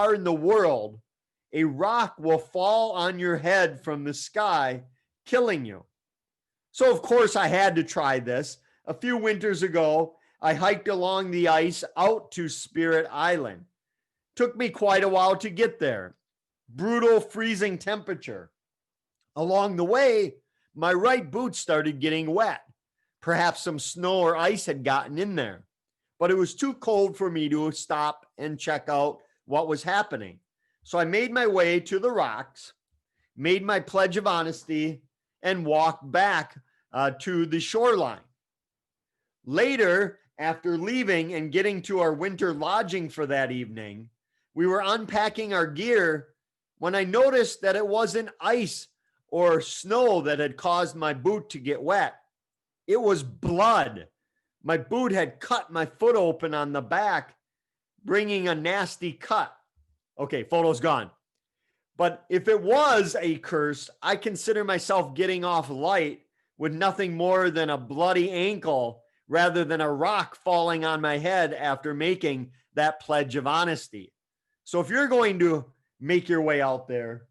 are in the world, a rock will fall on your head from the sky, killing you. So, of course, I had to try this. A few winters ago, I hiked along the ice out to Spirit Island. Took me quite a while to get there. Brutal freezing temperature. Along the way, my right boot started getting wet. Perhaps some snow or ice had gotten in there, but it was too cold for me to stop and check out what was happening. So I made my way to the rocks, made my pledge of honesty, and walked back to the shoreline. Later, after leaving and getting to our winter lodging for that evening, we were unpacking our gear when I noticed that it wasn't ice or snow that had caused my boot to get wet. It was blood. My boot had cut my foot open on the back, bringing a nasty cut. Okay, photo's gone. But if it was a curse, I consider myself getting off light with nothing more than a bloody ankle rather than a rock falling on my head after making that pledge of honesty. So if you're going to make your way out there,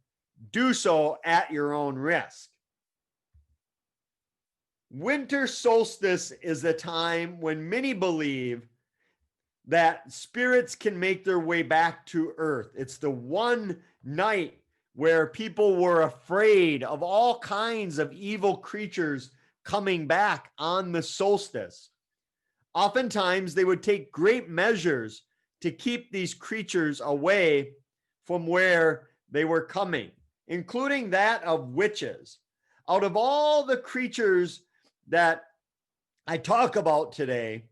do so at your own risk. Winter solstice is a time when many believe that spirits can make their way back to earth. It's the one night where people were afraid of all kinds of evil creatures coming back on the solstice. Oftentimes, they would take great measures to keep these creatures away from where they were coming, including that of witches. Out of all the creatures that I talk about today,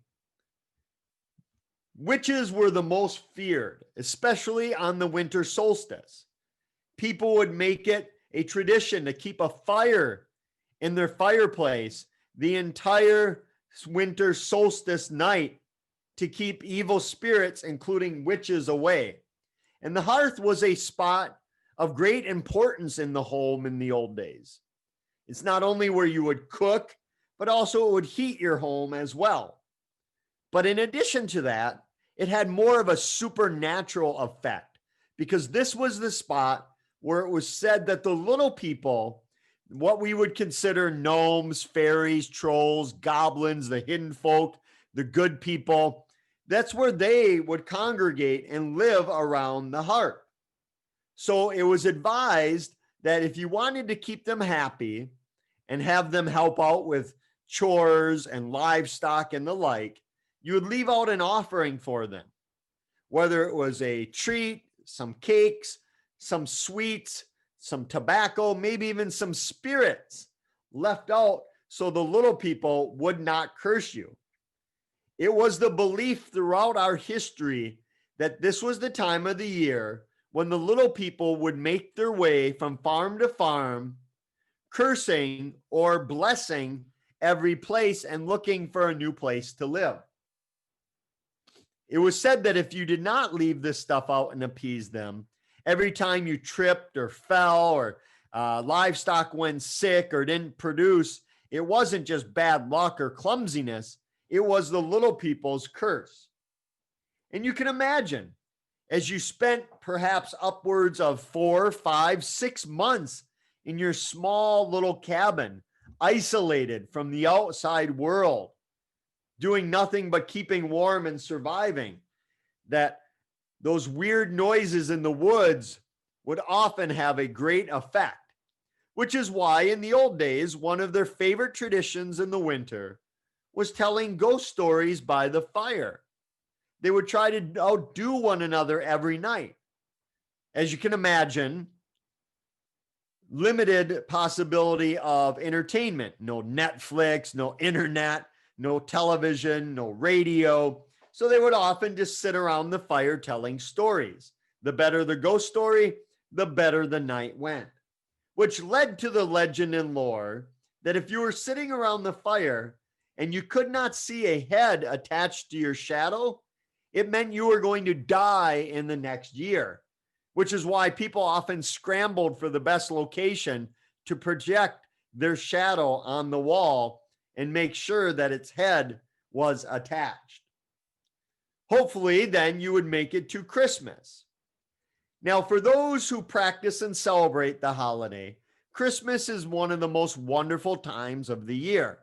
witches were the most feared, especially on the winter solstice. People would make it a tradition to keep a fire in their fireplace the entire winter solstice night to keep evil spirits, including witches, away. And the hearth was a spot of great importance in the home in the old days. It's not only where you would cook, but also it would heat your home as well. But in addition to that, it had more of a supernatural effect because this was the spot where it was said that the little people, what we would consider gnomes, fairies, trolls, goblins, the hidden folk, the good people, that's where they would congregate and live around the hearth. So it was advised that if you wanted to keep them happy and have them help out with chores and livestock and the like, you would leave out an offering for them, whether it was a treat, some cakes, some sweets, some tobacco, maybe even some spirits left out so the little people would not curse you. It was the belief throughout our history that this was the time of the year when the little people would make their way from farm to farm, cursing or blessing every place and looking for a new place to live. It was said that if you did not leave this stuff out and appease them, every time you tripped or fell or livestock went sick or didn't produce, it wasn't just bad luck or clumsiness. It was the little people's curse. And you can imagine, as you spent perhaps upwards of 4, 5, 6 months in your small little cabin, isolated from the outside world, doing nothing but keeping warm and surviving, that those weird noises in the woods would often have a great effect, which is why in the old days, one of their favorite traditions in the winter was telling ghost stories by the fire. They would try to outdo one another every night. As you can imagine, limited possibility of entertainment, no Netflix, no internet, no television, no radio. So they would often just sit around the fire telling stories. The better the ghost story, the better the night went, which led to the legend and lore that if you were sitting around the fire and you could not see a head attached to your shadow, it meant you were going to die in the next year, which is why people often scrambled for the best location to project their shadow on the wall and make sure that its head was attached. Hopefully, then you would make it to Christmas. Now, for those who practice and celebrate the holiday, Christmas is one of the most wonderful times of the year.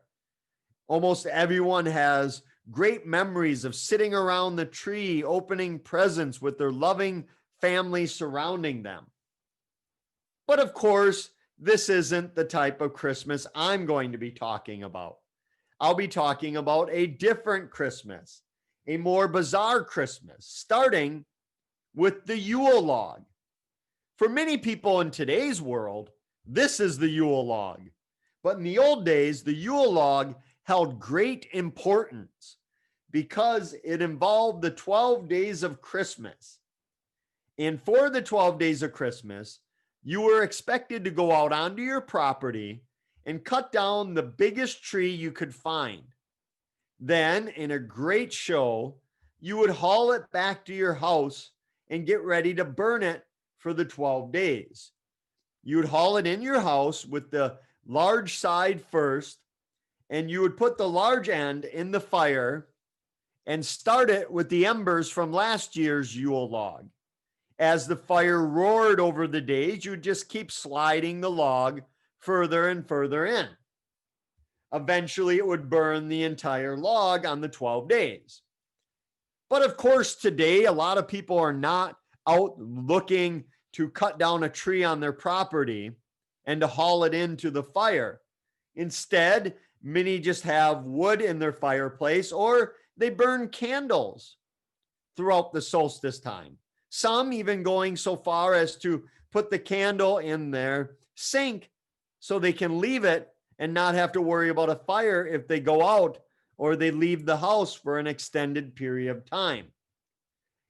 Almost everyone has great memories of sitting around the tree, opening presents with their loving family surrounding them. But of course, this isn't the type of Christmas I'm going to be talking about. I'll be talking about a different Christmas, a more bizarre Christmas, starting with the Yule log. For many people in today's world, this is the Yule log. But in the old days, the Yule log held great importance because it involved the 12 days of Christmas. And for the 12 days of Christmas, you were expected to go out onto your property and cut down the biggest tree you could find. Then, in a great show, you would haul it back to your house and get ready to burn it for the 12 days. You would haul it in your house with the large side first, and you would put the large end in the fire and start it with the embers from last year's Yule log. As the fire roared over the days, you would just keep sliding the log further and further in. Eventually, it would burn the entire log on the 12 days. But of course, today, a lot of people are not out looking to cut down a tree on their property and to haul it into the fire. Instead, many just have wood in their fireplace, or they burn candles throughout the solstice time. Some even going so far as to put the candle in their sink so they can leave it and not have to worry about a fire if they go out or they leave the house for an extended period of time.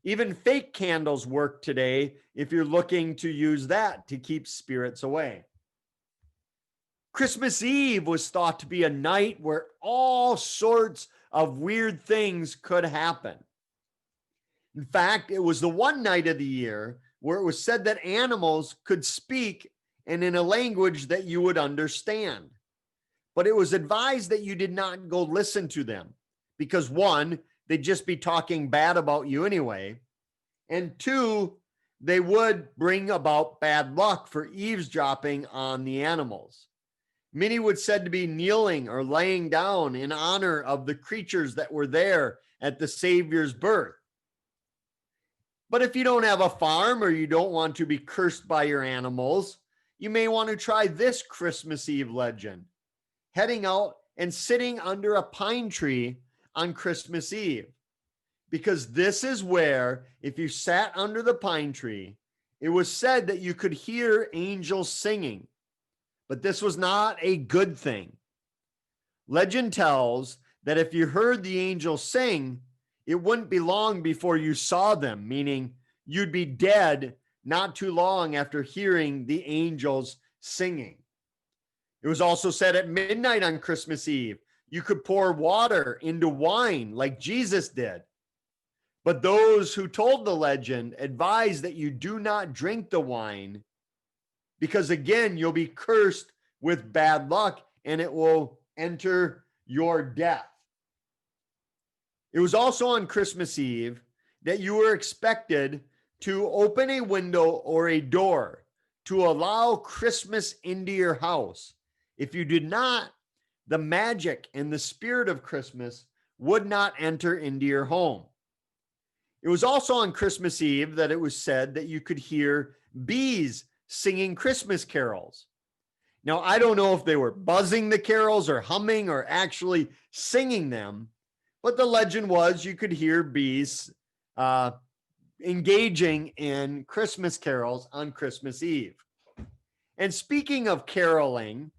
Even fake candles work today if you're looking to use that to keep spirits away. Christmas Eve was thought to be a night where all sorts of weird things could happen. In fact, it was the one night of the year where it was said that animals could speak and in a language that you would understand. But it was advised that you did not go listen to them because, one, they'd just be talking bad about you anyway, and two, they would bring about bad luck for eavesdropping on the animals. Many were said to be kneeling or laying down in honor of the creatures that were there at the Savior's birth. But if you don't have a farm or you don't want to be cursed by your animals, you may want to try this Christmas Eve legend. Heading out and sitting under a pine tree on Christmas Eve. Because this is where, if you sat under the pine tree, it was said that you could hear angels singing. But this was not a good thing. Legend tells that if you heard the angels sing, it wouldn't be long before you saw them, meaning you'd be dead not too long after hearing the angels singing. It was also said at midnight on Christmas Eve, you could pour water into wine like Jesus did. But those who told the legend advised that you do not drink the wine because, again, you'll be cursed with bad luck and it will enter your death. It was also on Christmas Eve that you were expected to open a window or a door to allow Christmas into your house. If you did not, the magic and the spirit of Christmas would not enter into your home. It was also on Christmas Eve that it was said that you could hear bees singing Christmas carols. Now, I don't know if they were buzzing the carols or humming or actually singing them, but the legend was you could hear bees engaging in Christmas carols on Christmas Eve. And speaking of caroling,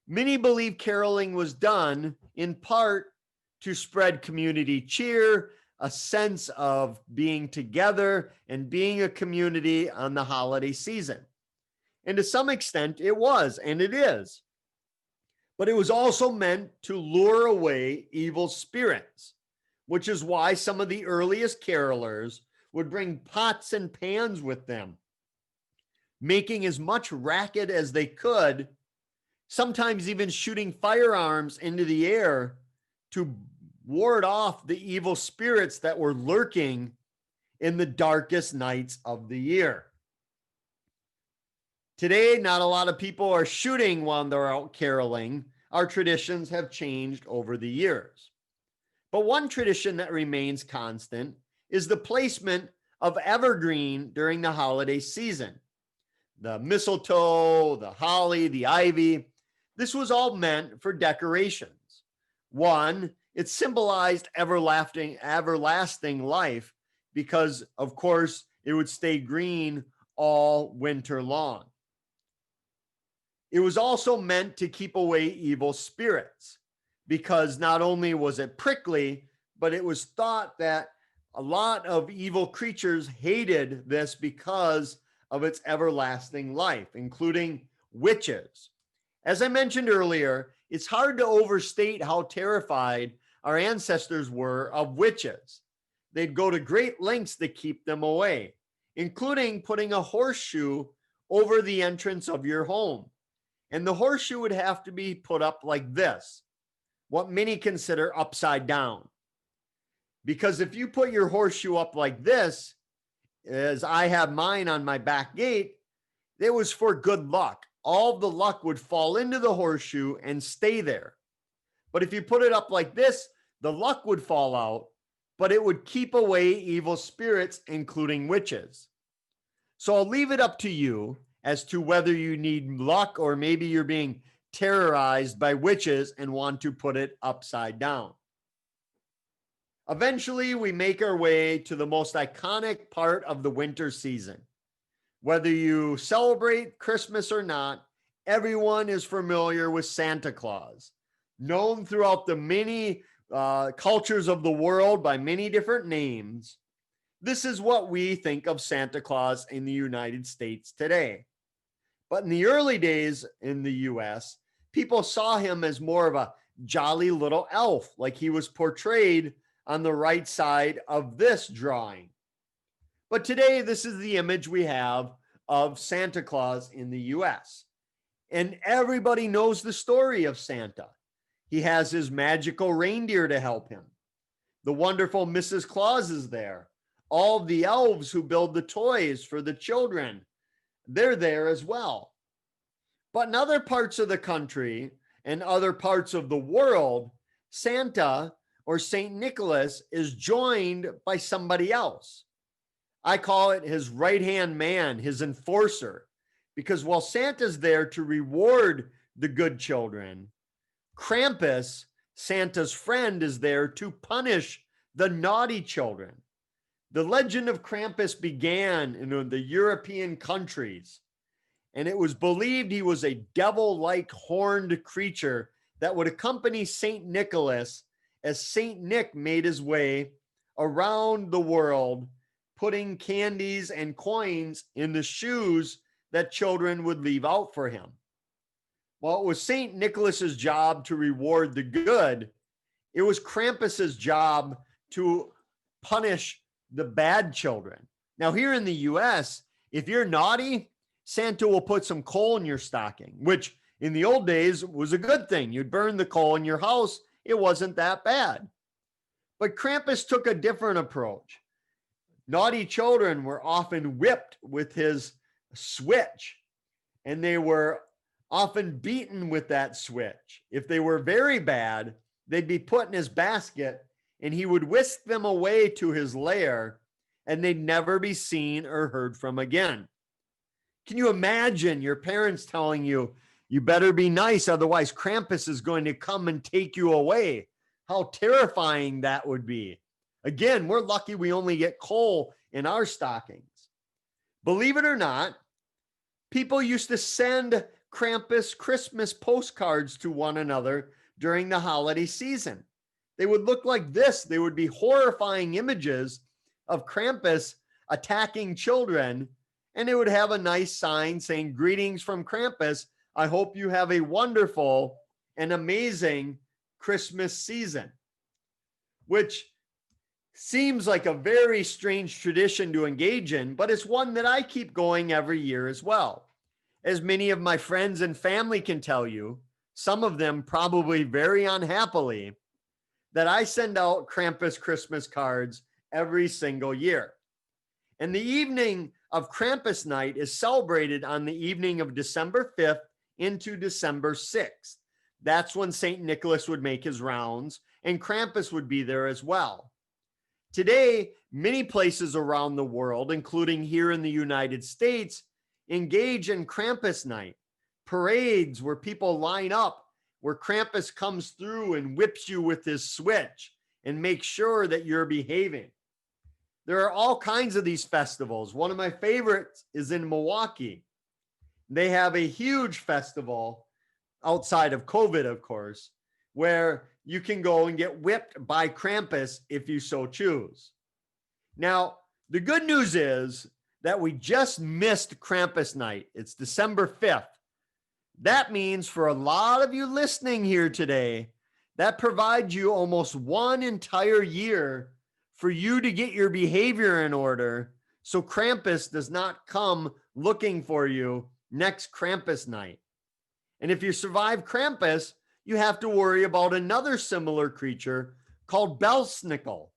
many believe caroling was done in part to spread community cheer, a sense of being together and being a community on the holiday season. And to some extent, it was, and it is. But it was also meant to lure away evil spirits, which is why some of the earliest carolers would bring pots and pans with them, making as much racket as they could, sometimes even shooting firearms into the air to ward off the evil spirits that were lurking in the darkest nights of the year. Today, not a lot of people are shooting while they're out caroling. Our traditions have changed over the years. But one tradition that remains constant is the placement of evergreen during the holiday season. The mistletoe, the holly, the ivy. This was all meant for decorations. One, it symbolized everlasting life because, of course, it would stay green all winter long. It was also meant to keep away evil spirits because not only was it prickly, but it was thought that a lot of evil creatures hated this because of its everlasting life, including witches. As I mentioned earlier, it's hard to overstate how terrified our ancestors were of witches. They'd go to great lengths to keep them away, including putting a horseshoe over the entrance of your home. And the horseshoe would have to be put up like this, what many consider upside down. Because if you put your horseshoe up like this, as I have mine on my back gate, it was for good luck. All the luck would fall into the horseshoe and stay there. But if you put it up like this, the luck would fall out, but it would keep away evil spirits, including witches. So I'll leave it up to you as to whether you need luck or maybe you're being terrorized by witches and want to put it upside down. Eventually, we make our way to the most iconic part of the winter season. Whether you celebrate Christmas or not, everyone is familiar with Santa Claus, known throughout the many cultures of the world by many different names. This is what we think of Santa Claus in the United States today. But in the early days in the US, people saw him as more of a jolly little elf, like he was portrayed on the right side of this drawing. But today, this is the image we have of Santa Claus in the US. And everybody knows the story of Santa. He has his magical reindeer to help him. The wonderful Mrs. Claus is there. All the elves who build the toys for the children, they're there as well. But in other parts of the country and other parts of the world, Santa or St. Nicholas is joined by somebody else. I call it his right-hand man, his enforcer, because while Santa's there to reward the good children, Krampus, Santa's friend, is there to punish the naughty children. The legend of Krampus began in the European countries, and it was believed he was a devil-like horned creature that would accompany St. Nicholas as St. Nick made his way around the world, putting candies and coins in the shoes that children would leave out for him. While it was St. Nicholas's job to reward the good, it was Krampus's job to punish the bad children. Now, here in the US, if you're naughty, Santa will put some coal in your stocking, which in the old days was a good thing. You'd burn the coal in your house. It wasn't that bad. But Krampus took a different approach. Naughty children were often whipped with his switch, and they were often beaten with that switch. If they were very bad, they'd be put in his basket, and he would whisk them away to his lair, and they'd never be seen or heard from again. Can you imagine your parents telling you, you better be nice, otherwise Krampus is going to come and take you away? How terrifying that would be. Again, we're lucky we only get coal in our stockings. Believe it or not, people used to send Krampus Christmas postcards to one another during the holiday season. They would look like this. They would be horrifying images of Krampus attacking children, and it would have a nice sign saying, "Greetings from Krampus. I hope you have a wonderful and amazing Christmas season," which seems like a very strange tradition to engage in, but it's one that I keep going every year as well. As many of my friends and family can tell you, some of them probably very unhappily, that I send out Krampus Christmas cards every single year. And the evening of Krampus night is celebrated on the evening of December 5th into December 6th. That's when St. Nicholas would make his rounds, and Krampus would be there as well. Today, many places around the world, including here in the United States, engage in Krampus night, parades where people line up, where Krampus comes through and whips you with his switch and makes sure that you're behaving. There are all kinds of these festivals. One of my favorites is in Milwaukee. They have a huge festival outside of COVID, of course, where you can go and get whipped by Krampus if you so choose. Now, the good news is that we just missed Krampus night. It's December 5th. That means for a lot of you listening here today, that provides you almost one entire year for you to get your behavior in order so Krampus does not come looking for you next Krampus night. And if you survive Krampus, you have to worry about another similar creature called Belsnickel.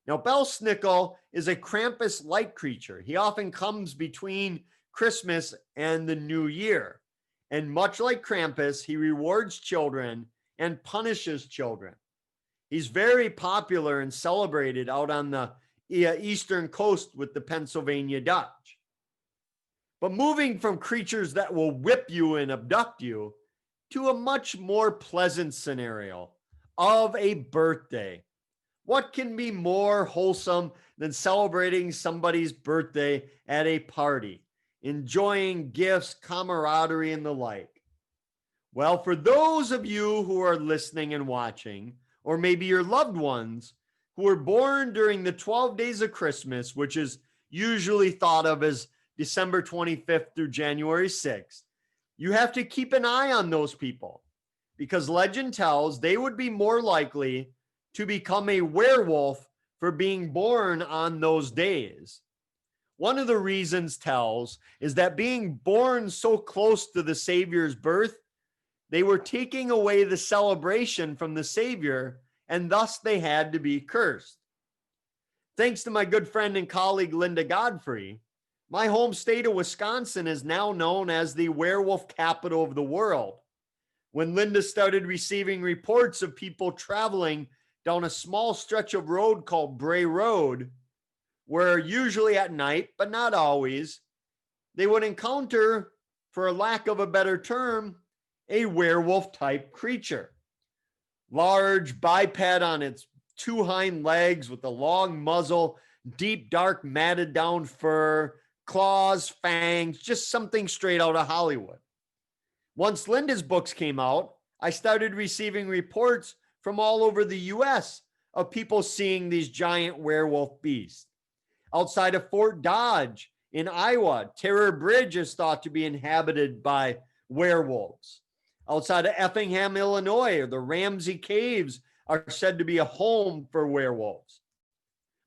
Now, Belsnickel is a Krampus-like creature. He often comes between Christmas and the New Year. And much like Krampus, he rewards children and punishes children. He's very popular and celebrated out on the eastern coast with the Pennsylvania Dutch. But moving from creatures that will whip you and abduct you to a much more pleasant scenario of a birthday. What can be more wholesome than celebrating somebody's birthday at a party, enjoying gifts, camaraderie, and the like? Well, for those of you who are listening and watching, or maybe your loved ones who were born during the 12 days of Christmas, which is usually thought of as December 25th through January 6th, you have to keep an eye on those people because legend tells they would be more likely to become a werewolf for being born on those days. One of the reasons tells is that being born so close to the Savior's birth, they were taking away the celebration from the Savior, and thus they had to be cursed. Thanks to my good friend and colleague, Linda Godfrey, my home state of Wisconsin is now known as the werewolf capital of the world. When Linda started receiving reports of people traveling down a small stretch of road called Bray Road, where usually at night, but not always, they would encounter, for lack of a better term, a werewolf type creature. Large biped on its two hind legs with a long muzzle, deep, dark, matted down fur, claws, fangs, just something straight out of Hollywood. Once Linda's books came out, I started receiving reports from all over the US of people seeing these giant werewolf beasts. Outside of Fort Dodge in Iowa, Terror Bridge is thought to be inhabited by werewolves. Outside of Effingham, Illinois, the Ramsey Caves are said to be a home for werewolves.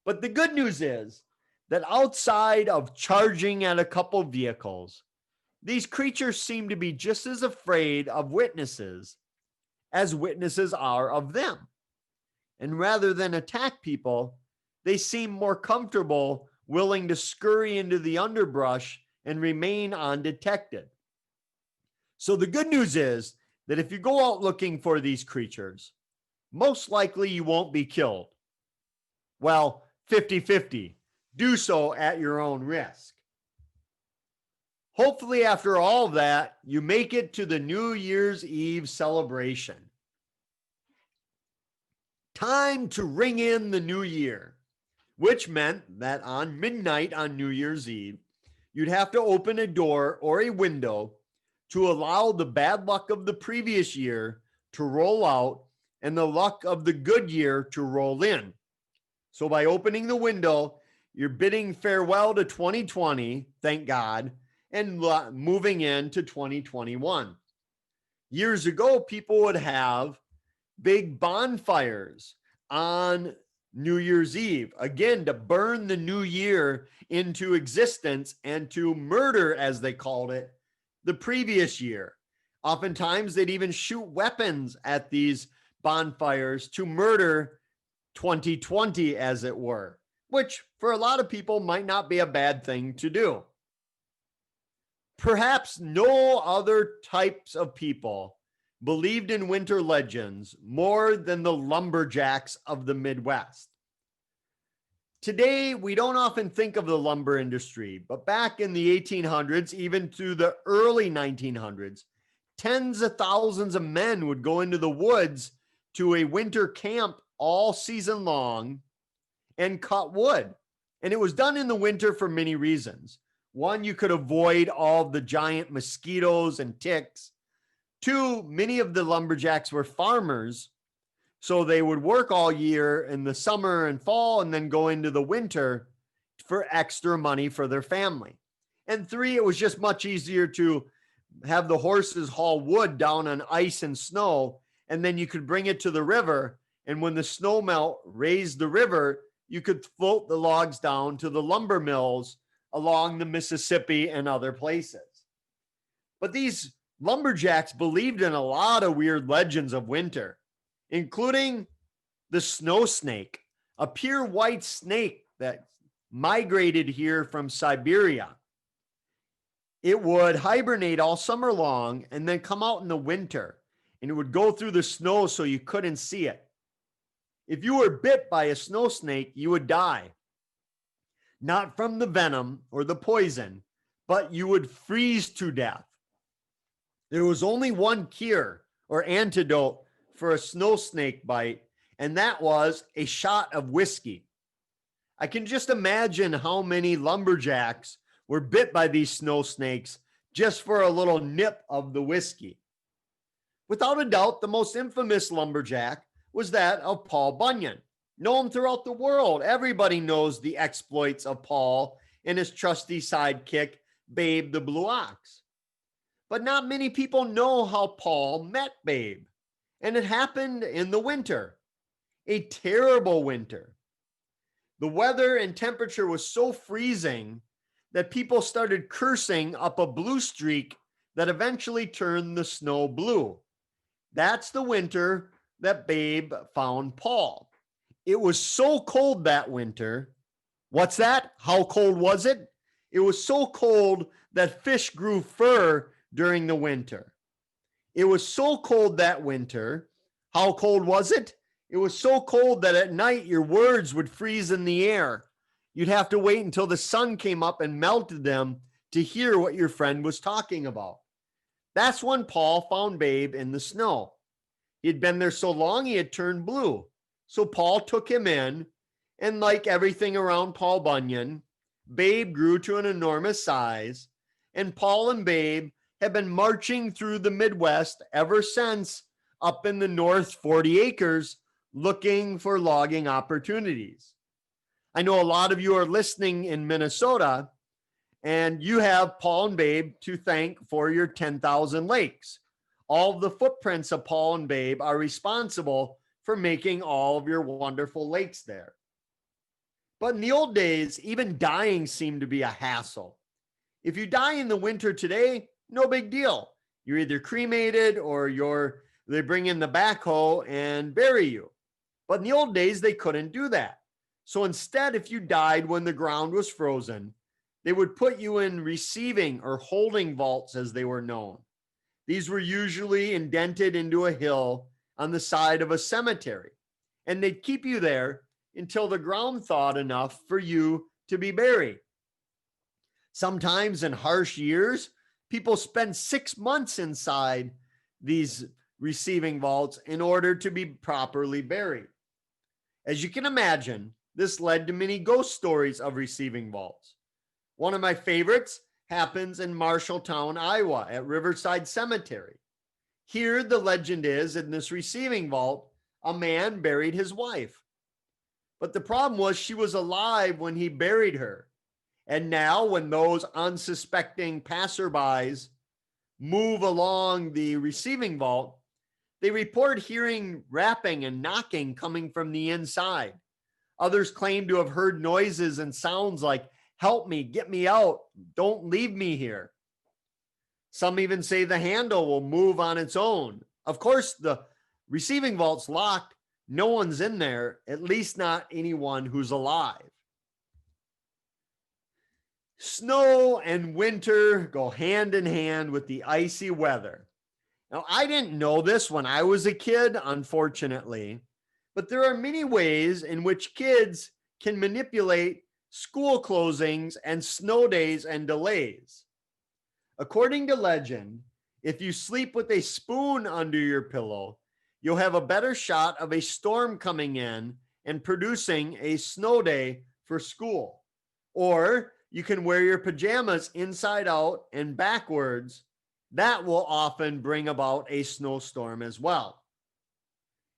But the good news is that outside of charging at a couple vehicles, these creatures seem to be just as afraid of witnesses as witnesses are of them. And rather than attack people, they seem more comfortable, willing to scurry into the underbrush and remain undetected. So the good news is that if you go out looking for these creatures, most likely you won't be killed. Well, 50-50. Do so at your own risk. Hopefully, after all that, you make it to the New Year's Eve celebration. Time to ring in the new year, which meant that on midnight on New Year's Eve, you'd have to open a door or a window to allow the bad luck of the previous year to roll out and the luck of the good year to roll in. So by opening the window, you're bidding farewell to 2020, thank God, and moving into 2021. Years ago, people would have big bonfires on New Year's Eve, again, to burn the new year into existence and to murder, as they called it, the previous year. Oftentimes, they'd even shoot weapons at these bonfires to murder 2020, as it were, which for a lot of people might not be a bad thing to do. Perhaps no other types of people believed in winter legends more than the lumberjacks of the Midwest. Today, we don't often think of the lumber industry, but back in the 1800s, even through the early 1900s, tens of thousands of men would go into the woods to a winter camp all season long and cut wood. And it was done in the winter for many reasons. One, you could avoid all the giant mosquitoes and ticks. Two, many of the lumberjacks were farmers, so they would work all year in the summer and fall and then go into the winter for extra money for their family. And three, it was just much easier to have the horses haul wood down on ice and snow, and then you could bring it to the river. And when the snow melt raised the river, you could float the logs down to the lumber mills along the Mississippi and other places. But these lumberjacks believed in a lot of weird legends of winter, including the snow snake, a pure white snake that migrated here from Siberia. It would hibernate all summer long and then come out in the winter, and it would go through the snow so you couldn't see it. If you were bit by a snow snake, you would die. Not from the venom or the poison, but you would freeze to death. There was only one cure or antidote for a snow snake bite, and that was a shot of whiskey. I can just imagine how many lumberjacks were bit by these snow snakes just for a little nip of the whiskey. Without a doubt, the most infamous lumberjack was that of Paul Bunyan. Known throughout the world, everybody knows the exploits of Paul and his trusty sidekick, Babe the Blue Ox. But not many people know how Paul met Babe. And it happened in the winter, a terrible winter. The weather and temperature was so freezing that people started cursing up a blue streak that eventually turned the snow blue. That's the winter that Babe found Paul. It was so cold that winter. What's that? How cold was it? It was so cold that fish grew fur during the winter. It was so cold that winter. How cold was it? It was so cold that at night your words would freeze in the air. You'd have to wait until the sun came up and melted them to hear what your friend was talking about. That's when Paul found Babe in the snow. He had been there so long he had turned blue. So Paul took him in, and like everything around Paul Bunyan, Babe grew to an enormous size, and Paul and Babe have been marching through the Midwest ever since, up in the North 40 acres, looking for logging opportunities. I know a lot of you are listening in Minnesota, and you have Paul and Babe to thank for your 10,000 lakes. All of the footprints of Paul and Babe are responsible for making all of your wonderful lakes there. But in the old days, even dying seemed to be a hassle. If you die in the winter today, no big deal. You're either cremated or they bring in the backhoe and bury you. But in the old days, they couldn't do that. So instead, if you died when the ground was frozen, they would put you in receiving or holding vaults, as they were known. These were usually indented into a hill on the side of a cemetery, and they'd keep you there until the ground thawed enough for you to be buried. Sometimes in harsh years, people spend 6 months inside these receiving vaults in order to be properly buried. As you can imagine, this led to many ghost stories of receiving vaults. One of my favorites happens in Marshalltown, Iowa at Riverside Cemetery. Here, the legend is, in this receiving vault, a man buried his wife. But the problem was she was alive when he buried her. And now when those unsuspecting passerbys move along the receiving vault, they report hearing rapping and knocking coming from the inside. Others claim to have heard noises and sounds like, "Help me, get me out, don't leave me here." Some even say the handle will move on its own. Of course, the receiving vault's locked. No one's in there, at least not anyone who's alive. Snow and winter go hand in hand with the icy weather. Now, I didn't know this when I was a kid, unfortunately, but there are many ways in which kids can manipulate school closings and snow days and delays. According to legend, if you sleep with a spoon under your pillow, you'll have a better shot of a storm coming in and producing a snow day for school. Or you can wear your pajamas inside out and backwards. That will often bring about a snowstorm as well.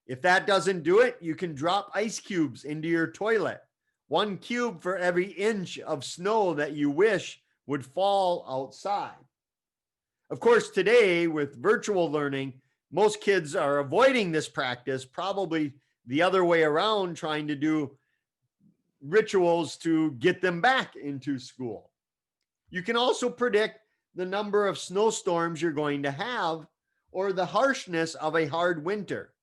If that doesn't do it, you can drop ice cubes into your toilet. 1 cube for every inch of snow that you wish would fall outside. Of course, today with virtual learning, most kids are avoiding this practice, probably the other way around, trying to do rituals to get them back into school. You can also predict the number of snowstorms you're going to have or the harshness of a hard winter.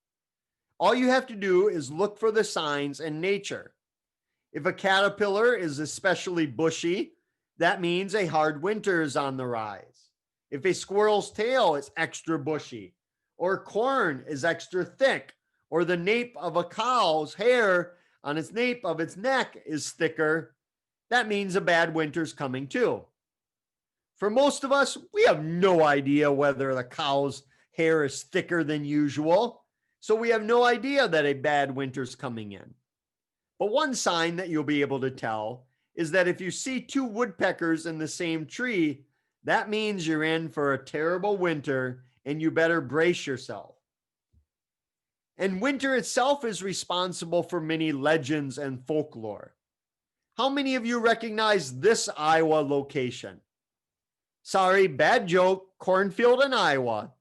All you have to do is look for the signs in nature. If a caterpillar is especially bushy, that means a hard winter is on the rise. If a squirrel's tail is extra bushy, or corn is extra thick, or the nape of a cow's hair on its nape of its neck is thicker, that means a bad winter's coming too. For most of us, we have no idea whether the cow's hair is thicker than usual, so we have no idea that a bad winter's coming in. But one sign that you'll be able to tell is that if you see 2 woodpeckers in the same tree, that means you're in for a terrible winter and you better brace yourself. And winter itself is responsible for many legends and folklore. How many of you recognize this Iowa location? Sorry, bad joke, cornfield in Iowa.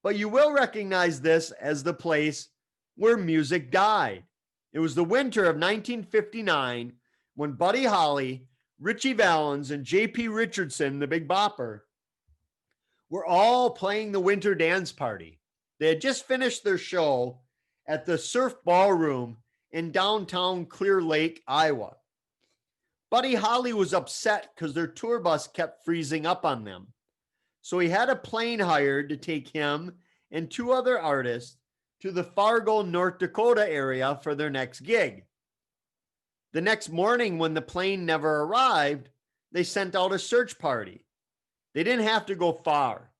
But you will recognize this as the place where music died. It was the winter of 1959 when Buddy Holly, Ritchie Valens, and J.P. Richardson, the Big Bopper, were all playing the winter dance party. They had just finished their show at the Surf Ballroom in downtown Clear Lake, Iowa. Buddy Holly was upset because their tour bus kept freezing up on them. So he had a plane hired to take him and 2 other artists to the Fargo, North Dakota area for their next gig. The next morning, when the plane never arrived, they sent out a search party. They didn't have to go far.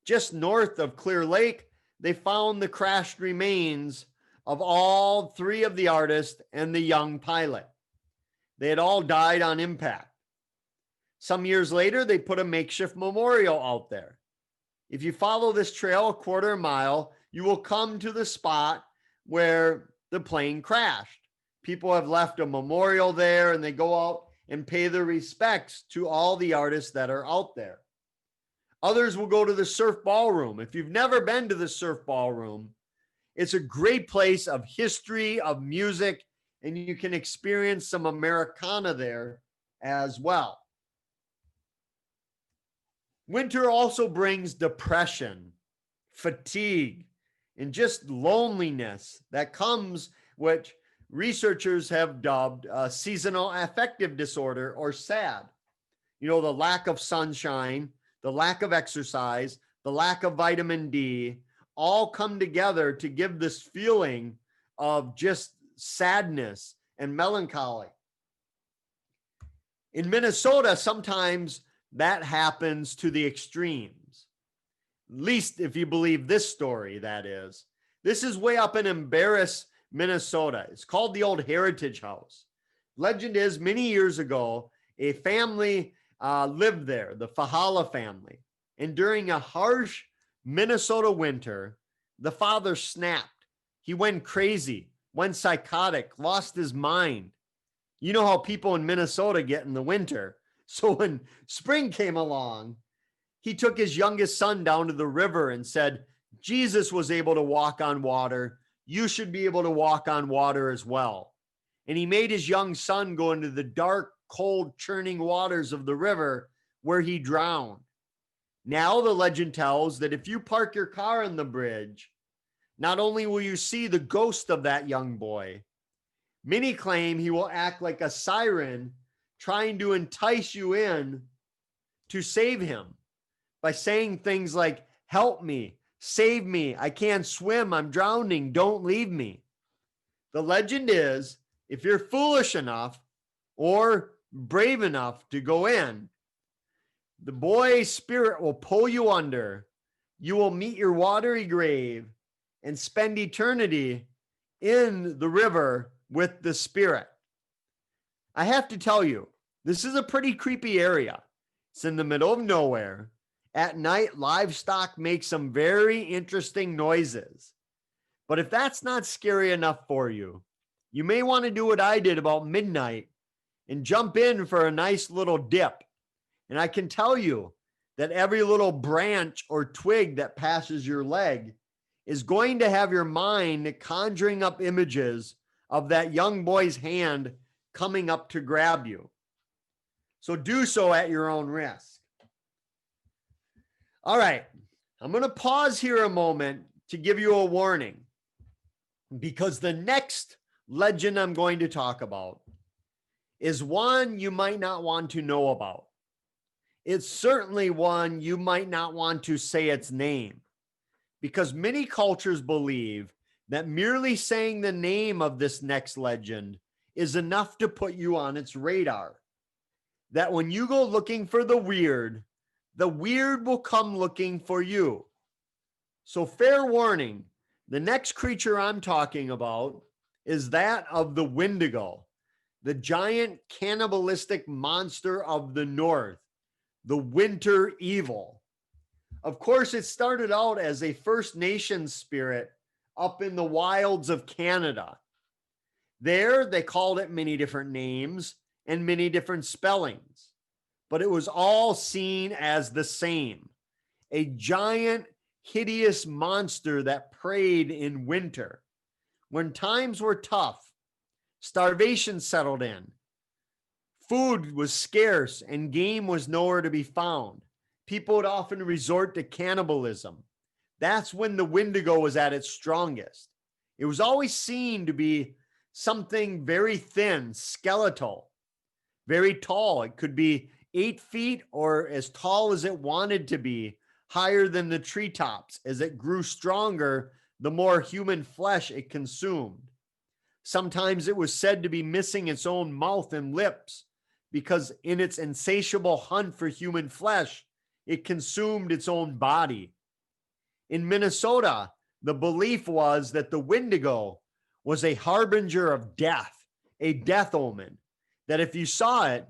Just north of Clear Lake, they found the crashed remains of all 3 of the artists and the young pilot. They had all died on impact. Some years later, they put a makeshift memorial out there. If you follow this trail a quarter mile, you will come to the spot where the plane crashed. People have left a memorial there and they go out and pay their respects to all the artists that are out there. Others will go to the Surf Ballroom. If you've never been to the Surf Ballroom, it's a great place of history, of music, and you can experience some Americana there as well. Winter also brings depression, fatigue, and just loneliness that comes, which researchers have dubbed seasonal affective disorder, or SAD. You know, the lack of sunshine, the lack of exercise, the lack of vitamin D, all come together to give this feeling of just sadness and melancholy. In Minnesota, sometimes that happens to the extremes. At least if you believe this story, that is. This is way up in Embarrass, Minnesota. It's called the Old Heritage House. Legend is many years ago, a family lived there, the Fahala family. And during a harsh Minnesota winter, the father snapped. He went crazy, went psychotic, lost his mind. You know how people in Minnesota get in the winter. So when spring came along, he took his youngest son down to the river and said, Jesus was able to walk on water. You should be able to walk on water as well. And he made his young son go into the dark, cold, churning waters of the river where he drowned. Now the legend tells that if you park your car on the bridge, not only will you see the ghost of that young boy, many claim he will act like a siren trying to entice you in to save him by saying things like, help me, save me, I can't swim, I'm drowning, don't leave me. The legend is, if you're foolish enough or brave enough to go in, the boy's spirit will pull you under. You will meet your watery grave and spend eternity in the river with the spirit. I have to tell you, this is a pretty creepy area. It's in the middle of nowhere. At night, livestock make some very interesting noises. But if that's not scary enough for you, you may want to do what I did about midnight and jump in for a nice little dip. And I can tell you that every little branch or twig that passes your leg is going to have your mind conjuring up images of that young boy's hand coming up to grab you. So do so at your own risk. All right, I'm going to pause here a moment to give you a warning, because the next legend I'm going to talk about is one you might not want to know about. It's certainly one you might not want to say its name, because many cultures believe that merely saying the name of this next legend is enough to put you on its radar. That when you go looking for the weird will come looking for you. So fair warning, the next creature I'm talking about is that of the Wendigo, the giant cannibalistic monster of the north, the winter evil. Of course, it started out as a First Nations spirit up in the wilds of Canada. There, they called it many different names and many different spellings, but it was all seen as the same: a giant, hideous monster that preyed in winter. When times were tough, starvation settled in, food was scarce, and game was nowhere to be found. People would often resort to cannibalism. That's when the Wendigo was at its strongest. It was always seen to be something very thin, skeletal, very tall. It could be 8 feet or as tall as it wanted to be, higher than the treetops. As it grew stronger, the more human flesh it consumed. Sometimes it was said to be missing its own mouth and lips, because in its insatiable hunt for human flesh, it consumed its own body. In Minnesota, the belief was that the Wendigo was a harbinger of death, a death omen, that if you saw it,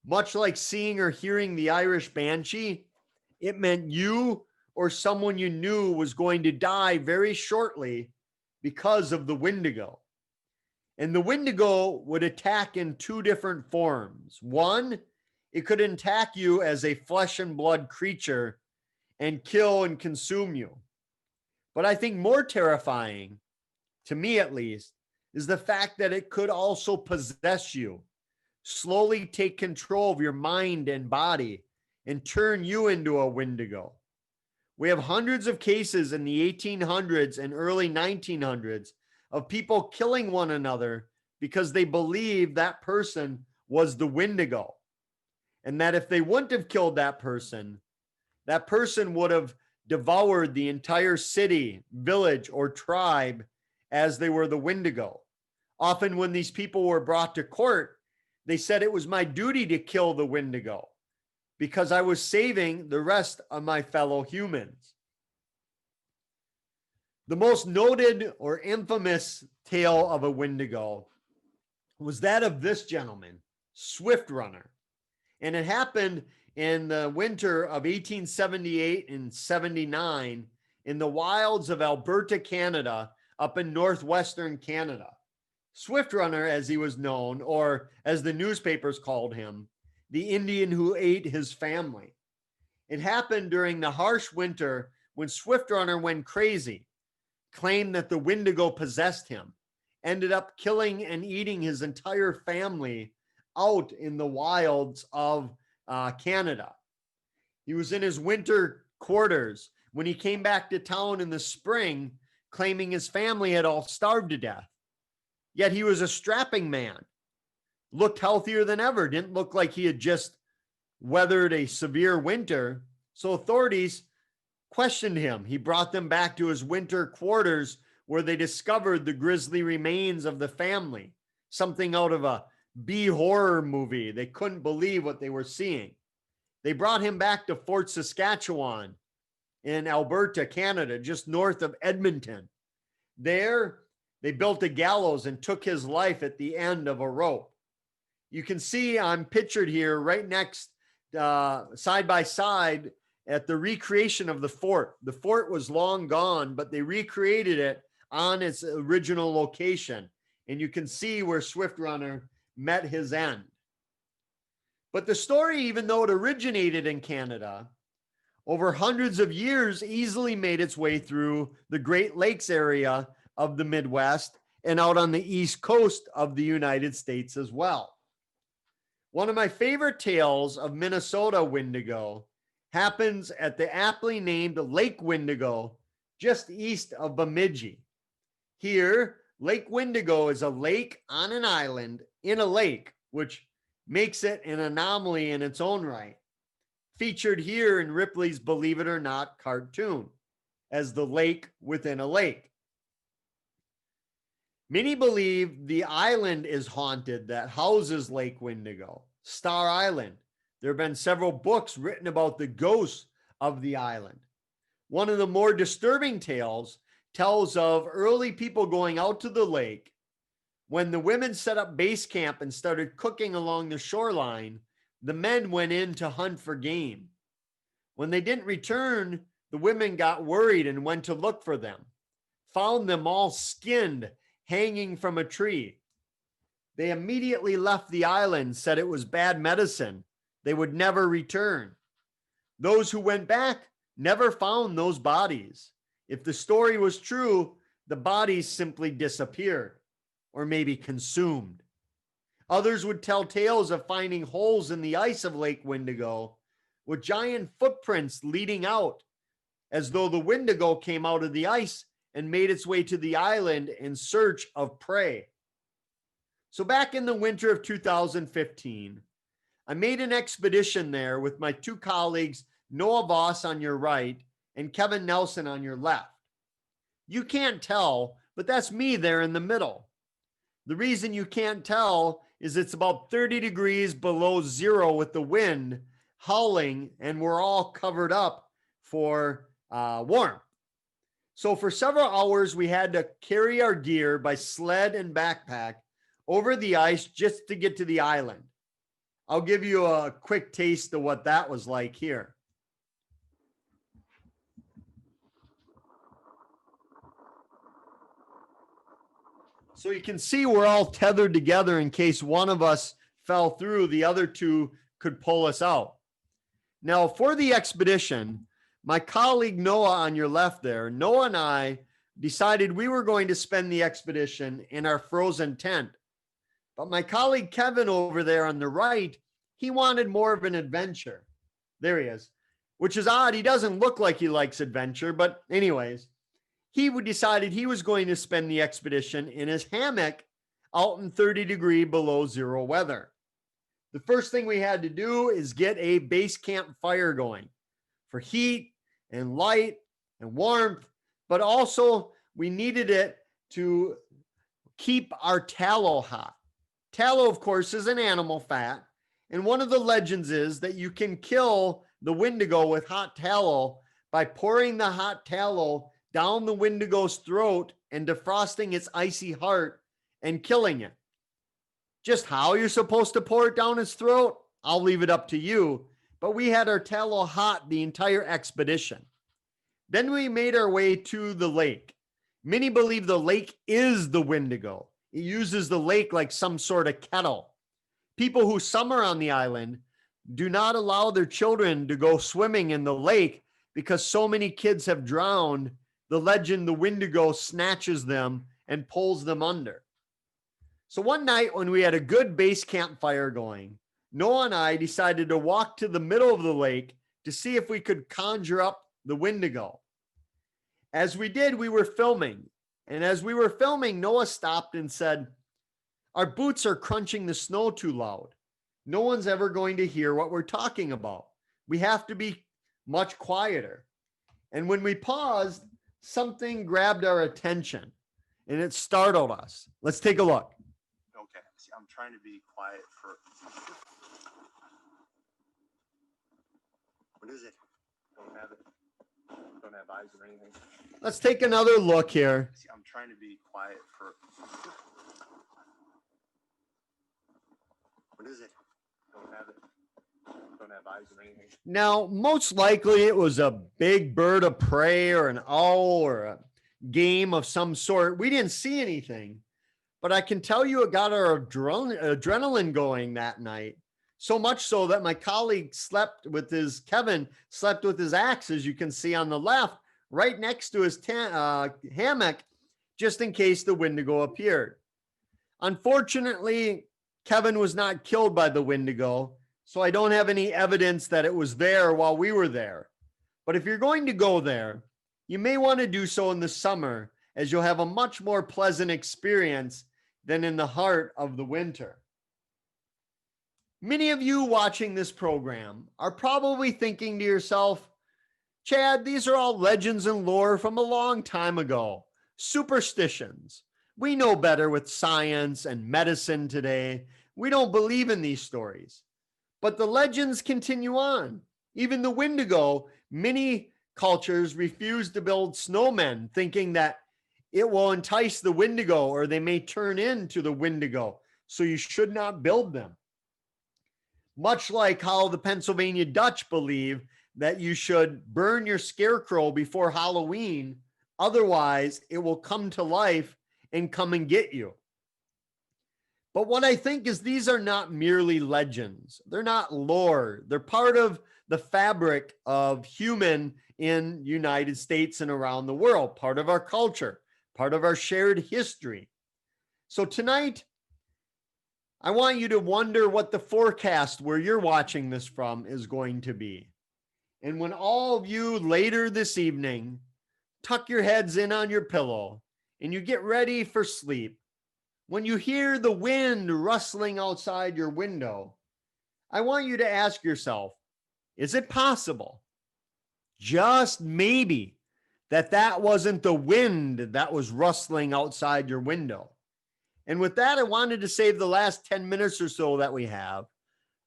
much like seeing or hearing the Irish banshee, it meant you or someone you knew was going to die very shortly because of the Wendigo. And the Wendigo would attack in 2 different forms. One, it could attack you as a flesh and blood creature and kill and consume you. But I think more terrifying, to me at least, is the fact that it could also possess you, slowly take control of your mind and body, and turn you into a Wendigo. We have hundreds of cases in the 1800s and early 1900s of people killing one another because they believed that person was the Wendigo. And that if they wouldn't have killed that person would have devoured the entire city, village, or tribe as they were the Wendigo. Often when these people were brought to court, they said it was my duty to kill the Wendigo because I was saving the rest of my fellow humans. The most noted or infamous tale of a Wendigo was that of this gentleman, Swift Runner. And it happened in the winter of 1878 and 79 in the wilds of Alberta, Canada, up in northwestern Canada. Swift Runner, as he was known, or as the newspapers called him, the Indian who ate his family. It happened during the harsh winter when Swift Runner went crazy, claimed that the Wendigo possessed him, ended up killing and eating his entire family out in the wilds of Canada. He was in his winter quarters when he came back to town in the spring, claiming his family had all starved to death. Yet he was a strapping man, looked healthier than ever, didn't look like he had just weathered a severe winter. So authorities questioned him. He brought them back to his winter quarters where they discovered the grisly remains of the family, something out of a B horror movie. They couldn't believe what they were seeing. They brought him back to Fort Saskatchewan in Alberta, Canada, just north of Edmonton. There, they built a gallows and took his life at the end of a rope. You can see I'm pictured here right next, side by side, at the recreation of the fort. The fort was long gone, but they recreated it on its original location. And you can see where Swift Runner met his end. But the story, even though it originated in Canada, over hundreds of years easily made its way through the Great Lakes area of the Midwest and out on the East Coast of the United States as well. One of my favorite tales of Minnesota Wendigo happens at the aptly named Lake Wendigo, just east of Bemidji. Here, Lake Wendigo is a lake on an island in a lake, which makes it an anomaly in its own right. Featured here in Ripley's Believe It or Not cartoon as the lake within a lake. Many believe the island is haunted that houses Lake Wendigo, Star Island. There have been several books written about the ghosts of the island. One of the more disturbing tales tells of early people going out to the lake. When the women set up base camp and started cooking along the shoreline, the men went in to hunt for game. When they didn't return, the women got worried and went to look for them, found them all skinned, hanging from a tree. They immediately left the island, said it was bad medicine. They would never return. Those who went back never found those bodies. If the story was true, the bodies simply disappeared or maybe consumed. Others would tell tales of finding holes in the ice of Lake Wendigo with giant footprints leading out, as though the Wendigo came out of the ice and made its way to the island in search of prey. So back in the winter of 2015, I made an expedition there with my two colleagues, Noah Voss on your right and Kevin Nelson on your left. You can't tell, but that's me there in the middle. The reason you can't tell is it's about 30 degrees below zero with the wind howling, and we're all covered up for warmth. So for several hours, we had to carry our gear by sled and backpack over the ice just to get to the island. I'll give you a quick taste of what that was like here. So you can see we're all tethered together in case one of us fell through, the other two could pull us out. Now for the expedition, my colleague Noah on your left there, Noah and I decided we were going to spend the expedition in our frozen tent. But my colleague Kevin over there on the right, he wanted more of an adventure. There he is, which is odd. He doesn't look like he likes adventure, but anyways, he decided he was going to spend the expedition in his hammock out in 30-degree below zero weather. The first thing we had to do is get a base camp fire going for heat and light and warmth, but also we needed it to keep our tallow hot. Tallow, of course, is an animal fat, and one of the legends is that you can kill the Wendigo with hot tallow by pouring the hot tallow down the Wendigo's throat and defrosting its icy heart and killing it. Just how you're supposed to pour it down its throat, I'll leave it up to you, but we had our tallow hot the entire expedition. Then we made our way to the lake. Many believe the lake is the Wendigo. It uses the lake like some sort of kettle. People who summer on the island do not allow their children to go swimming in the lake because so many kids have drowned. The legend, the Wendigo snatches them and pulls them under. So one night when we had a good base campfire going, Noah and I decided to walk to the middle of the lake to see if we could conjure up the Wendigo. As we did, we were filming. And as we were filming, Noah stopped and said, Our boots are crunching the snow too loud. No one's ever going to hear what we're talking about. We have to be much quieter. And when we paused, something grabbed our attention and it startled us. Let's take a look. Okay, see, I'm trying to be quiet for. What is it? Don't have it. Don't have eyes or anything. Let's take another look here. See, I'm trying to be quiet for. What is it? Don't have it. Don't have eyes or anything. Now, most likely it was a big bird of prey or an owl or a game of some sort. We didn't see anything, but I can tell you it got our adrenaline going that night. So much so that my colleague Kevin slept with his axe, as you can see on the left, right next to his hammock, just in case the Wendigo appeared. Unfortunately, Kevin was not killed by the Wendigo, so I don't have any evidence that it was there while we were there. But if you're going to go there, you may want to do so in the summer, as you'll have a much more pleasant experience than in the heart of the winter. Many of you watching this program are probably thinking to yourself, Chad, these are all legends and lore from a long time ago, superstitions. We know better with science and medicine today. We don't believe in these stories. But the legends continue on. Even the Wendigo, many cultures refuse to build snowmen, thinking that it will entice the Wendigo or they may turn into the Wendigo. So you should not build them. Much like how the Pennsylvania Dutch believe that you should burn your scarecrow before Halloween, otherwise it will come to life and come and get you. But what I think is these are not merely legends. They're not lore. They're part of the fabric of human in United States and around the world, part of our culture, part of our shared history. So tonight, I want you to wonder what the forecast where you're watching this from is going to be. And when all of you later this evening tuck your heads in on your pillow and you get ready for sleep, when you hear the wind rustling outside your window, I want you to ask yourself, is it possible, just maybe, that wasn't the wind that was rustling outside your window? And with that, I wanted to save the last 10 minutes or so that we have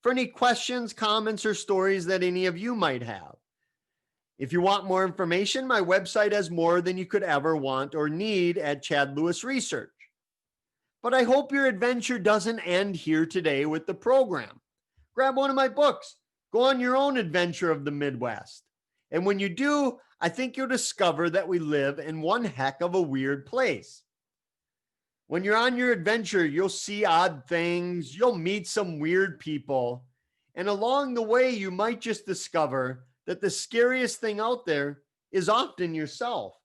for any questions, comments, or stories that any of you might have. If you want more information, my website has more than you could ever want or need at Chad Lewis Research. But I hope your adventure doesn't end here today with the program. Grab one of my books. Go on your own adventure of the Midwest. And when you do, I think you'll discover that we live in one heck of a weird place. When you're on your adventure, you'll see odd things, you'll meet some weird people, and along the way, you might just discover that the scariest thing out there is often yourself.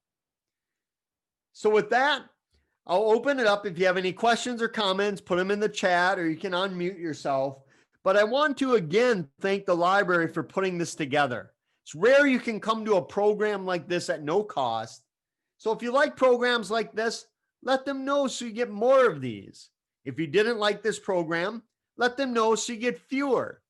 So with that, I'll open it up. If you have any questions or comments, put them in the chat or you can unmute yourself. But I want to again thank the library for putting this together. It's rare you can come to a program like this at no cost. So if you like programs like this, let them know so you get more of these. If you didn't like this program, let them know so you get fewer.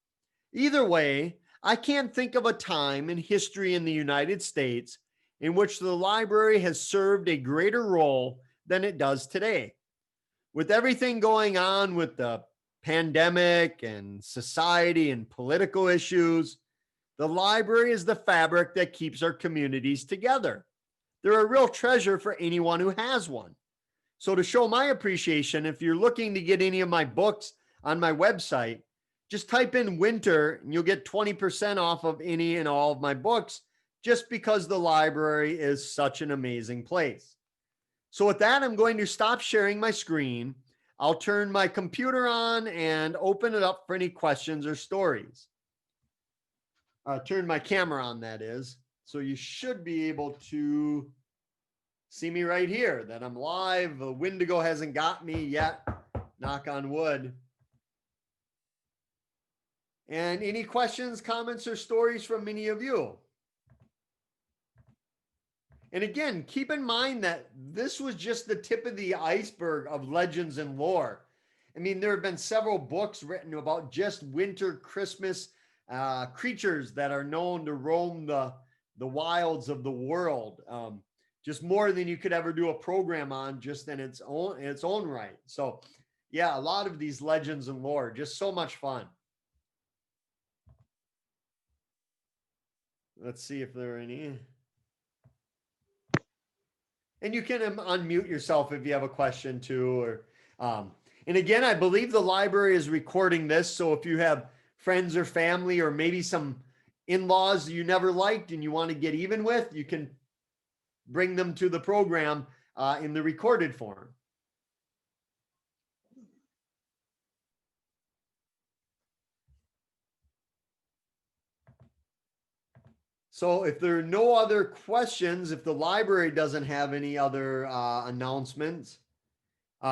Either way, I can't think of a time in history in the United States in which the library has served a greater role than it does today. With everything going on with the pandemic and society and political issues, the library is the fabric that keeps our communities together. They're a real treasure for anyone who has one. So to show my appreciation, if you're looking to get any of my books on my website, just type in winter and you'll get 20% off of any and all of my books, just because the library is such an amazing place. So with that, I'm going to stop sharing my screen. I'll turn my computer on and open it up for any questions or stories. Turn my camera on, that is. So you should be able to see me right here, that I'm live. The Wendigo hasn't got me yet, knock on wood. And any questions, comments, or stories from any of you? And again, keep in mind that this was just the tip of the iceberg of legends and lore. I mean, there have been several books written about just winter Christmas creatures that are known to roam the wilds of the world. Just more than you could ever do a program on, just in its own right. So, yeah, a lot of these legends and lore, just so much fun. Let's see if there are any. And you can unmute yourself if you have a question too. Or, and again, I believe the library is recording this. So if you have friends or family, or maybe some in-laws you never liked and you want to get even with, you can bring them to the program in the recorded form. So if there are no other questions, if the library doesn't have any other announcements,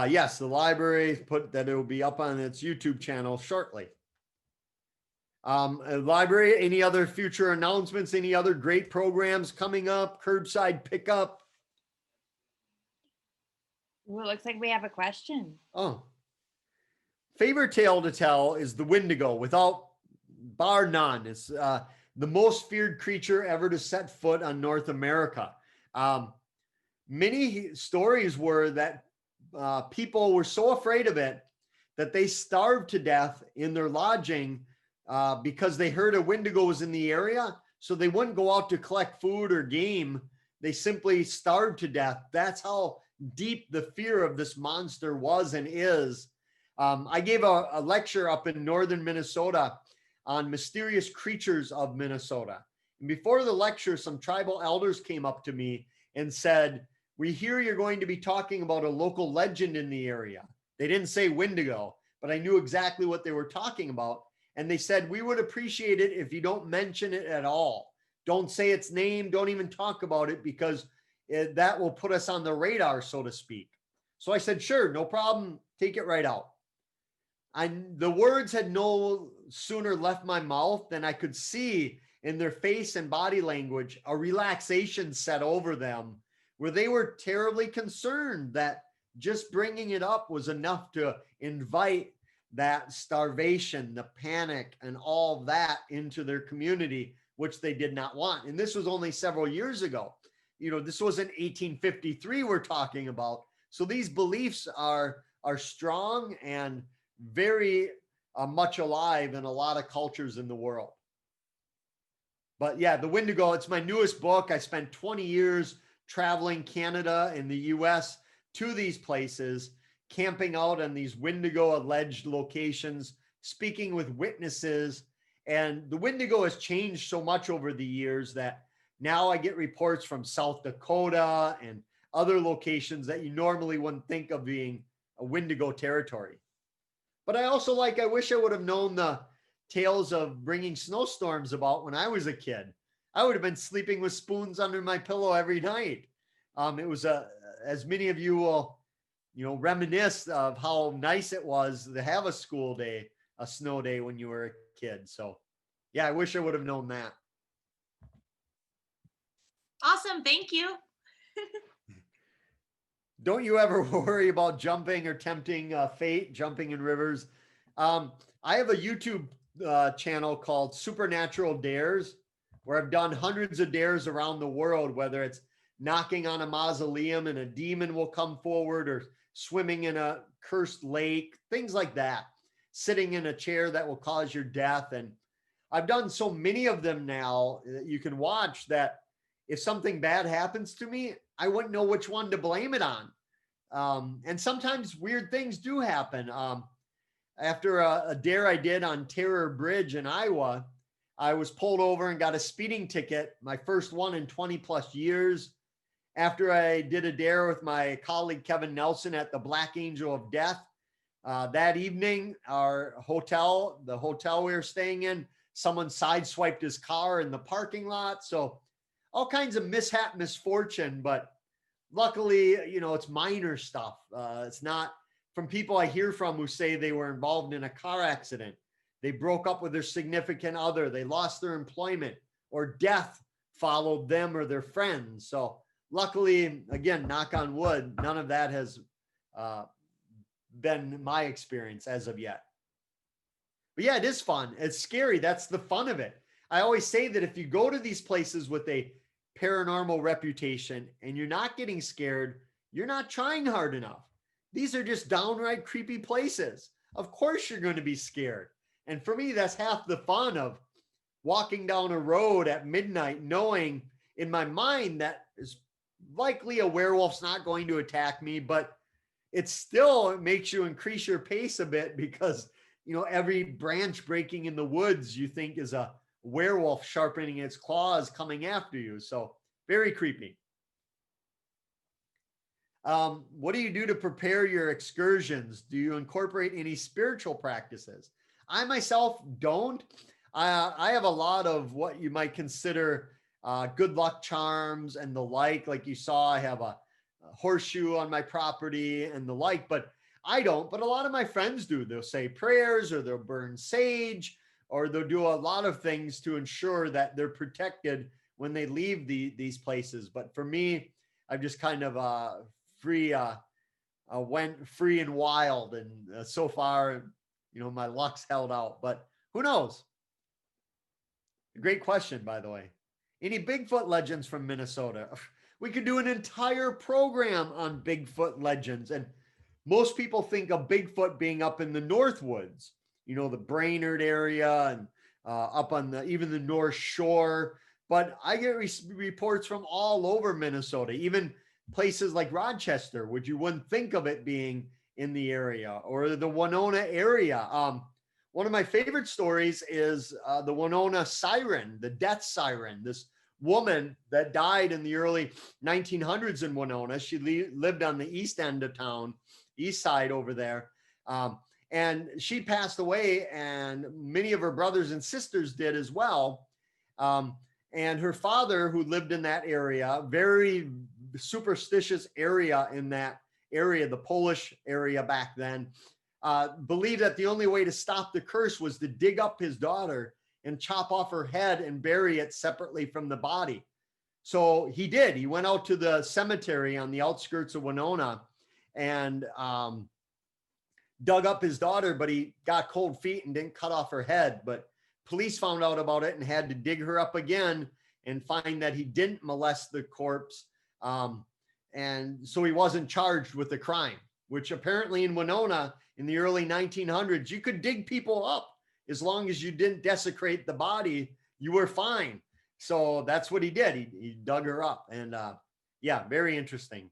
yes, the library put that it will be up on its YouTube channel shortly. Library, any other future announcements, any other great programs coming up, curbside pickup? Well, it looks like we have a question. Oh, favorite tale to tell is the Wendigo, without bar none. It's the most feared creature ever to set foot on North America. Many stories were that people were so afraid of it that they starved to death in their lodging because they heard a Wendigo was in the area. So they wouldn't go out to collect food or game. They simply starved to death. That's how deep the fear of this monster was and is. I gave a lecture up in northern Minnesota on mysterious creatures of Minnesota. And before the lecture, some tribal elders came up to me and said, "We hear you're going to be talking about a local legend in the area." They didn't say Wendigo, but I knew exactly what they were talking about. And they said, "We would appreciate it if you don't mention it at all. Don't say its name. Don't even talk about it, because that will put us on the radar, so to speak." So I said, "Sure, no problem. Take it right out." And the words had no sooner left my mouth than I could see in their face and body language a relaxation set over them, where they were terribly concerned that just bringing it up was enough to invite that starvation, the panic, and all that into their community, which they did not want. And this was only several years ago. This wasn't 1853 we're talking about. So these beliefs are strong and very much alive in a lot of cultures in the world. But yeah, the Wendigo, it's my newest book. I spent 20 years traveling Canada and the US to these places, camping out on these Wendigo alleged locations, speaking with witnesses. And the Wendigo has changed so much over the years that now I get reports from South Dakota and other locations that you normally wouldn't think of being a Wendigo territory. But I also I wish I would have known the tales of bringing snowstorms about when I was a kid. I would have been sleeping with spoons under my pillow every night. It was as many of you will, reminisce of how nice it was to have a school day, a snow day when you were a kid. So yeah, I wish I would have known that. Awesome. Thank you. Don't you ever worry about jumping or tempting fate, jumping in rivers? I have a YouTube channel called Supernatural Dares, where I've done hundreds of dares around the world, whether it's knocking on a mausoleum and a demon will come forward, or swimming in a cursed lake, things like that, sitting in a chair that will cause your death. And I've done so many of them now that you can watch that if something bad happens to me, I wouldn't know which one to blame it on. And sometimes weird things do happen. After a dare I did on Terror Bridge in Iowa, I was pulled over and got a speeding ticket, my first one in 20 plus years. After I did a dare with my colleague Kevin Nelson at the Black Angel of Death, that evening, the hotel we were staying in, someone sideswiped his car in the parking lot. So all kinds of misfortune, but luckily, it's minor stuff. It's not from people I hear from who say they were involved in a car accident. They broke up with their significant other. They lost their employment, or death followed them or their friends. So luckily, again, knock on wood, none of that has been my experience as of yet. But yeah, it is fun. It's scary. That's the fun of it. I always say that if you go to these places with a paranormal reputation and you're not getting scared, you're not trying hard enough. These are just downright creepy places. Of course you're going to be scared. And for me, that's half the fun of walking down a road at midnight, knowing in my mind that is likely a werewolf's not going to attack me, but it makes you increase your pace a bit because, you know, every branch breaking in the woods you think is a werewolf sharpening its claws coming after you. So very creepy. What do you do to prepare your excursions? Do you incorporate any spiritual practices? I myself don't. I have a lot of what you might consider good luck charms and the like you saw, I have a horseshoe on my property and the like, but I don't. But a lot of my friends do. They'll say prayers, or they'll burn sage, or they'll do a lot of things to ensure that they're protected when they leave these places. But for me, I've just kind of went free and wild, and so far, you know, my luck's held out. But who knows? Great question, by the way. Any Bigfoot legends from Minnesota? We could do an entire program on Bigfoot legends. And most people think of Bigfoot being up in the Northwoods, you know, the Brainerd area, and up on even the North Shore. But I get reports from all over Minnesota, even places like Rochester, which you wouldn't think of it being in the area, or the Winona area. One of my favorite stories is the Winona siren, the death siren. This woman that died in the early 1900s in Winona. She lived on the east end of town, east side over there. And she passed away, and many of her brothers and sisters did as well. And her father, who lived in that area, very superstitious area in that area, the Polish area back then, believed that the only way to stop the curse was to dig up his daughter and chop off her head and bury it separately from the body. So he did. He went out to the cemetery on the outskirts of Winona and dug up his daughter, but he got cold feet and didn't cut off her head. But police found out about it and had to dig her up again and find that he didn't molest the corpse. And so he wasn't charged with the crime, which apparently in Winona in the early 1900s, you could dig people up. As long as you didn't desecrate the body, you were fine. So that's what he did. He dug her up. And yeah, very interesting.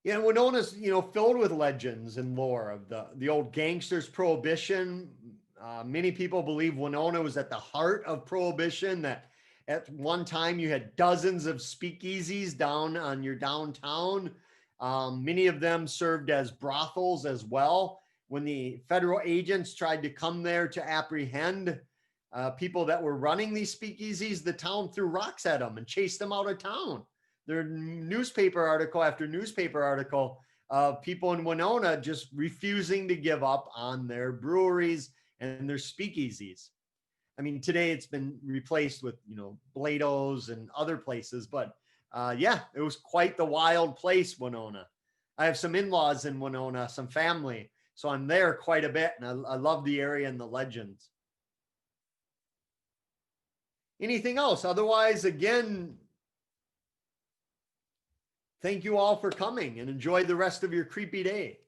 Yeah, Winona's, you know, filled with legends and lore of the old gangsters' prohibition. Many people believe Winona was at the heart of prohibition, that at one time you had dozens of speakeasies down on your downtown. Many of them served as brothels as well. When the federal agents tried to come there to apprehend people that were running these speakeasies, the town threw rocks at them and chased them out of town. There newspaper article after newspaper article of people in Winona just refusing to give up on their breweries and their speakeasies. I mean, today it's been replaced with, you know, Blado's and other places, but yeah, it was quite the wild place, Winona. I have some in-laws in Winona, some family. So I'm there quite a bit, and I love the area and the legends. Anything else? Otherwise, again, thank you all for coming, and enjoy the rest of your creepy day.